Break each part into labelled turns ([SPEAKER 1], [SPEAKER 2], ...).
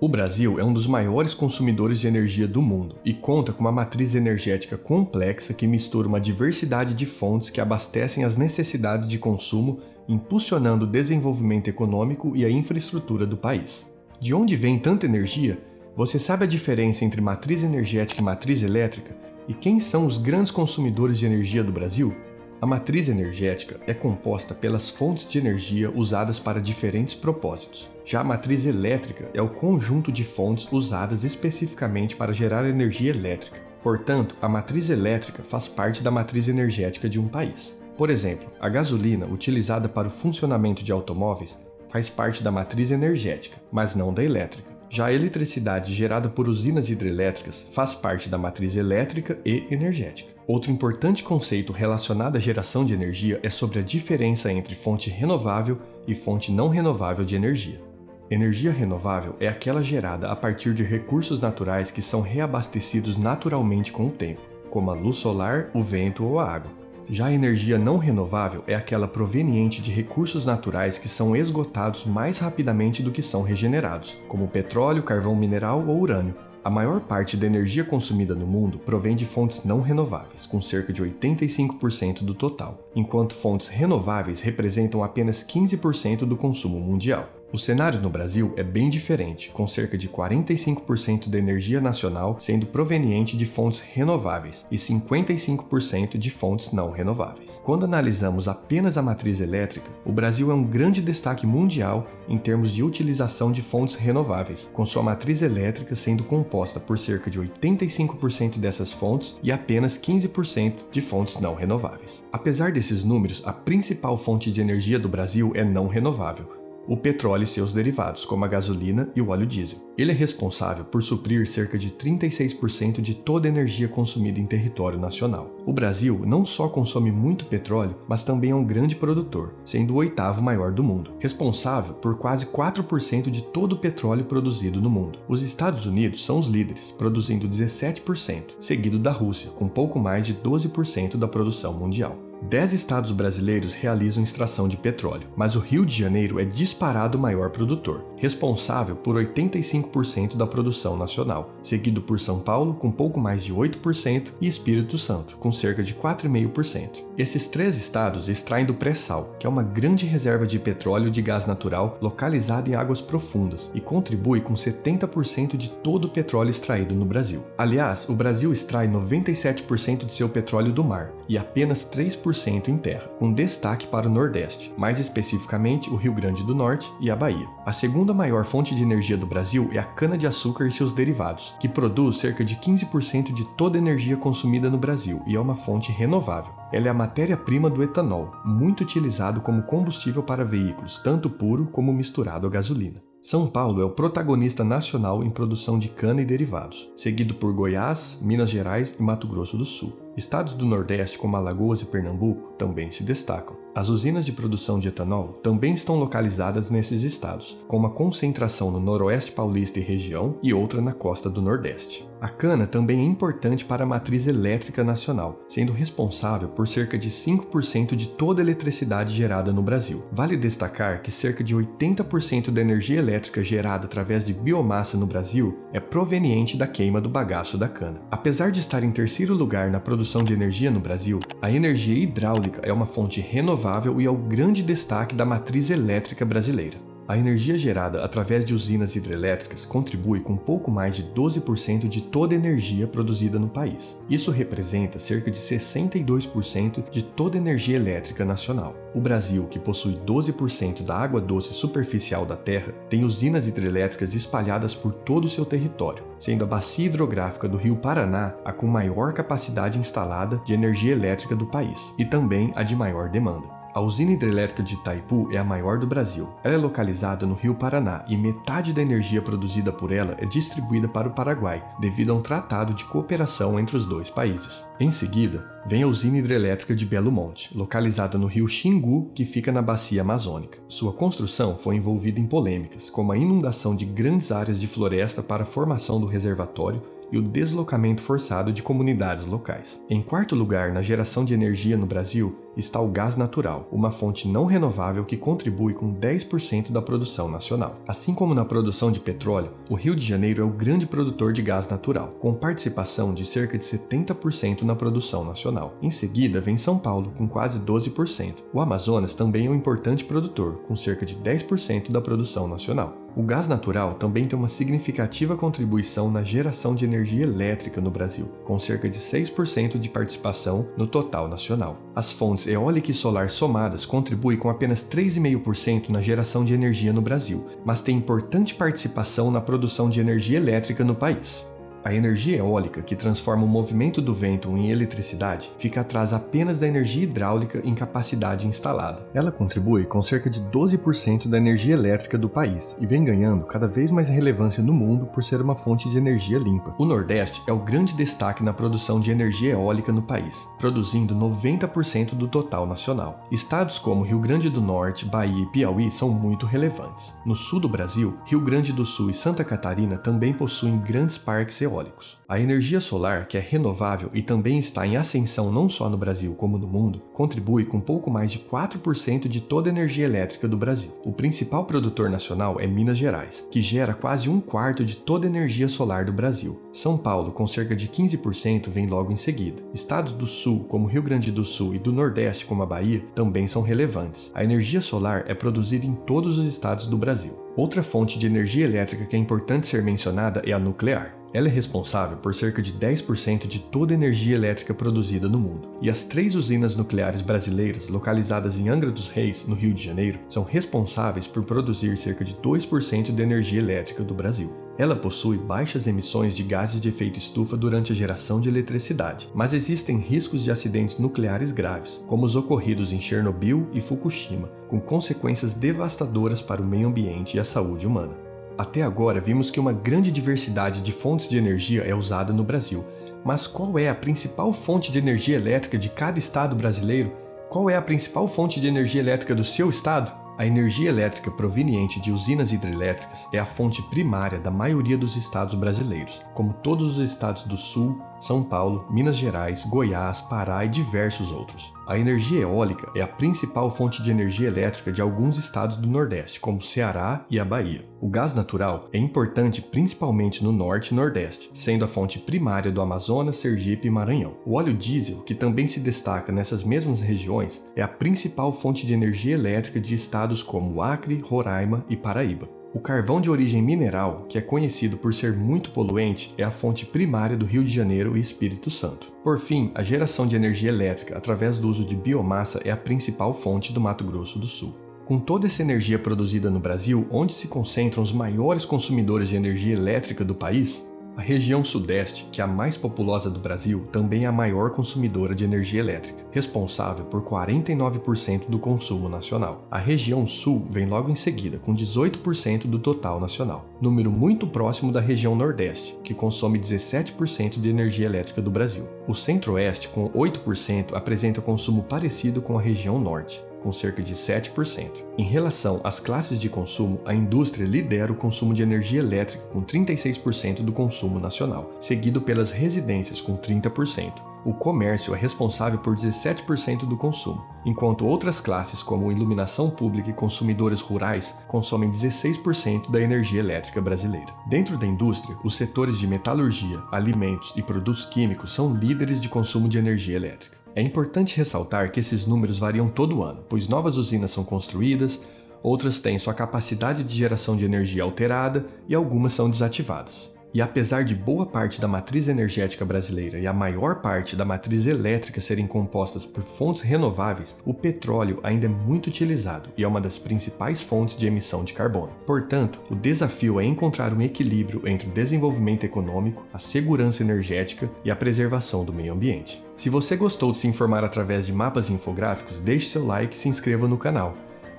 [SPEAKER 1] O Brasil é um dos maiores consumidores de energia do mundo e conta com uma matriz energética complexa que mistura uma diversidade de fontes que abastecem as necessidades de consumo, impulsionando o desenvolvimento econômico e a infraestrutura do país. De onde vem tanta energia? Você sabe a diferença entre matriz energética e matriz elétrica? E quem são os grandes consumidores de energia do Brasil? A matriz energética é composta pelas fontes de energia usadas para diferentes propósitos. Já a matriz elétrica é o conjunto de fontes usadas especificamente para gerar energia elétrica. Portanto, a matriz elétrica faz parte da matriz energética de um país. Por exemplo, a gasolina utilizada para o funcionamento de automóveis faz parte da matriz energética, mas não da elétrica. Já a eletricidade gerada por usinas hidrelétricas faz parte da matriz elétrica e energética. Outro importante conceito relacionado à geração de energia é sobre a diferença entre fonte renovável e fonte não renovável de energia. Energia renovável é aquela gerada a partir de recursos naturais que são reabastecidos naturalmente com o tempo, como a luz solar, o vento ou a água. Já a energia não renovável é aquela proveniente de recursos naturais que são esgotados mais rapidamente do que são regenerados, como petróleo, carvão mineral ou urânio. A maior parte da energia consumida no mundo provém de fontes não renováveis, com cerca de 85% do total, enquanto fontes renováveis representam apenas 15% do consumo mundial. O cenário no Brasil é bem diferente, com cerca de 45% da energia nacional sendo proveniente de fontes renováveis e 55% de fontes não renováveis. Quando analisamos apenas a matriz elétrica, o Brasil é um grande destaque mundial em termos de utilização de fontes renováveis, com sua matriz elétrica sendo composta por cerca de 85% dessas fontes e apenas 15% de fontes não renováveis. Apesar desses números, a principal fonte de energia do Brasil é não renovável: o petróleo e seus derivados, como a gasolina e o óleo diesel. Ele é responsável por suprir cerca de 36% de toda a energia consumida em território nacional. O Brasil não só consome muito petróleo, mas também é um grande produtor, sendo o 8º maior do mundo, responsável por quase 4% de todo o petróleo produzido no mundo. Os Estados Unidos são os líderes, produzindo 17%, seguido da Rússia, com pouco mais de 12% da produção mundial. 10 estados brasileiros realizam extração de petróleo, mas o Rio de Janeiro é disparado o maior produtor, responsável por 85% da produção nacional, seguido por São Paulo, com pouco mais de 8%, e Espírito Santo, com cerca de 4,5%. Esses 3 estados extraem do pré-sal, que é uma grande reserva de petróleo e de gás natural localizada em águas profundas e contribui com 70% de todo o petróleo extraído no Brasil. Aliás, o Brasil extrai 97% de seu petróleo do mar e apenas 3% em terra, com destaque para o Nordeste, mais especificamente o Rio Grande do Norte e a Bahia. A segunda maior fonte de energia do Brasil é a cana-de-açúcar e seus derivados, que produz cerca de 15% de toda a energia consumida no Brasil e é uma fonte renovável. Ela é a matéria-prima do etanol, muito utilizado como combustível para veículos, tanto puro como misturado a gasolina. São Paulo é o protagonista nacional em produção de cana e derivados, seguido por Goiás, Minas Gerais e Mato Grosso do Sul. Estados do Nordeste, como Alagoas e Pernambuco, também se destacam. As usinas de produção de etanol também estão localizadas nesses estados, com uma concentração no Noroeste Paulista e região e outra na costa do Nordeste. A cana também é importante para a matriz elétrica nacional, sendo responsável por cerca de 5% de toda a eletricidade gerada no Brasil. Vale destacar que cerca de 80% da energia elétrica gerada através de biomassa no Brasil é proveniente da queima do bagaço da cana. Apesar de estar em terceiro lugar na produção de energia no Brasil, a energia hidráulica é uma fonte renovável e é o grande destaque da matriz elétrica brasileira. A energia gerada através de usinas hidrelétricas contribui com pouco mais de 12% de toda a energia produzida no país. Isso representa cerca de 62% de toda a energia elétrica nacional. O Brasil, que possui 12% da água doce superficial da Terra, tem usinas hidrelétricas espalhadas por todo o seu território, sendo a bacia hidrográfica do Rio Paraná a com maior capacidade instalada de energia elétrica do país, e também a de maior demanda. A usina hidrelétrica de Itaipu é a maior do Brasil. Ela é localizada no Rio Paraná e metade da energia produzida por ela é distribuída para o Paraguai, devido a um tratado de cooperação entre os dois países. Em seguida, vem a usina hidrelétrica de Belo Monte, localizada no rio Xingu, que fica na bacia amazônica. Sua construção foi envolvida em polêmicas, como a inundação de grandes áreas de floresta para a formação do reservatório e o deslocamento forçado de comunidades locais. Em quarto lugar, na geração de energia no Brasil, está o gás natural, uma fonte não renovável que contribui com 10% da produção nacional. Assim como na produção de petróleo, o Rio de Janeiro é o grande produtor de gás natural, com participação de cerca de 70% na produção nacional. Em seguida, vem São Paulo, com quase 12%. O Amazonas também é um importante produtor, com cerca de 10% da produção nacional. O gás natural também tem uma significativa contribuição na geração de energia elétrica no Brasil, com cerca de 6% de participação no total nacional. As fontes eólica e solar somadas contribuem com apenas 3,5% na geração de energia no Brasil, mas têm importante participação na produção de energia elétrica no país. A energia eólica, que transforma o movimento do vento em eletricidade, fica atrás apenas da energia hidráulica em capacidade instalada. Ela contribui com cerca de 12% da energia elétrica do país e vem ganhando cada vez mais relevância no mundo por ser uma fonte de energia limpa. O Nordeste é o grande destaque na produção de energia eólica no país, produzindo 90% do total nacional. Estados como Rio Grande do Norte, Bahia e Piauí são muito relevantes. No sul do Brasil, Rio Grande do Sul e Santa Catarina também possuem grandes parques eólicos. A energia solar, que é renovável e também está em ascensão não só no Brasil como no mundo, contribui com pouco mais de 4% de toda a energia elétrica do Brasil. O principal produtor nacional é Minas Gerais, que gera quase 1/4 de toda a energia solar do Brasil. São Paulo, com cerca de 15%, vem logo em seguida. Estados do Sul, como Rio Grande do Sul, e do Nordeste, como a Bahia, também são relevantes. A energia solar é produzida em todos os estados do Brasil. Outra fonte de energia elétrica que é importante ser mencionada é a nuclear. Ela é responsável por cerca de 10% de toda a energia elétrica produzida no mundo. E as 3 usinas nucleares brasileiras, localizadas em Angra dos Reis, no Rio de Janeiro, são responsáveis por produzir cerca de 2% da energia elétrica do Brasil. Ela possui baixas emissões de gases de efeito estufa durante a geração de eletricidade, mas existem riscos de acidentes nucleares graves, como os ocorridos em Chernobyl e Fukushima, com consequências devastadoras para o meio ambiente e a saúde humana. Até agora, vimos que uma grande diversidade de fontes de energia é usada no Brasil, mas qual é a principal fonte de energia elétrica de cada estado brasileiro? Qual é a principal fonte de energia elétrica do seu estado? A energia elétrica proveniente de usinas hidrelétricas é a fonte primária da maioria dos estados brasileiros, como todos os estados do Sul, São Paulo, Minas Gerais, Goiás, Pará e diversos outros. A energia eólica é a principal fonte de energia elétrica de alguns estados do Nordeste, como Ceará e a Bahia. O gás natural é importante principalmente no Norte e Nordeste, sendo a fonte primária do Amazonas, Sergipe e Maranhão. O óleo diesel, que também se destaca nessas mesmas regiões, é a principal fonte de energia elétrica de estados como Acre, Roraima e Paraíba. O carvão de origem mineral, que é conhecido por ser muito poluente, é a fonte primária do Rio de Janeiro e Espírito Santo. Por fim, a geração de energia elétrica através do uso de biomassa é a principal fonte do Mato Grosso do Sul. Com toda essa energia produzida no Brasil, onde se concentram os maiores consumidores de energia elétrica do país? A região sudeste, que é a mais populosa do Brasil, também é a maior consumidora de energia elétrica, responsável por 49% do consumo nacional. A região sul vem logo em seguida, com 18% do total nacional, número muito próximo da região nordeste, que consome 17% de energia elétrica do Brasil. O centro-oeste, com 8%, apresenta consumo parecido com a região norte, com cerca de 7%. Em relação às classes de consumo, a indústria lidera o consumo de energia elétrica com 36% do consumo nacional, seguido pelas residências com 30%. O comércio é responsável por 17% do consumo, enquanto outras classes como iluminação pública e consumidores rurais consomem 16% da energia elétrica brasileira. Dentro da indústria, os setores de metalurgia, alimentos e produtos químicos são líderes de consumo de energia elétrica. É importante ressaltar que esses números variam todo ano, pois novas usinas são construídas, outras têm sua capacidade de geração de energia alterada e algumas são desativadas. E apesar de boa parte da matriz energética brasileira e a maior parte da matriz elétrica serem compostas por fontes renováveis, o petróleo ainda é muito utilizado e é uma das principais fontes de emissão de carbono. Portanto, o desafio é encontrar um equilíbrio entre o desenvolvimento econômico, a segurança energética e a preservação do meio ambiente. Se você gostou de se informar através de mapas e infográficos, deixe seu like e se inscreva no canal.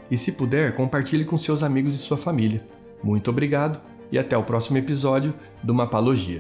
[SPEAKER 1] E se puder, compartilhe com seus amigos e sua família. Muito obrigado! E até o próximo episódio do Mapalogia.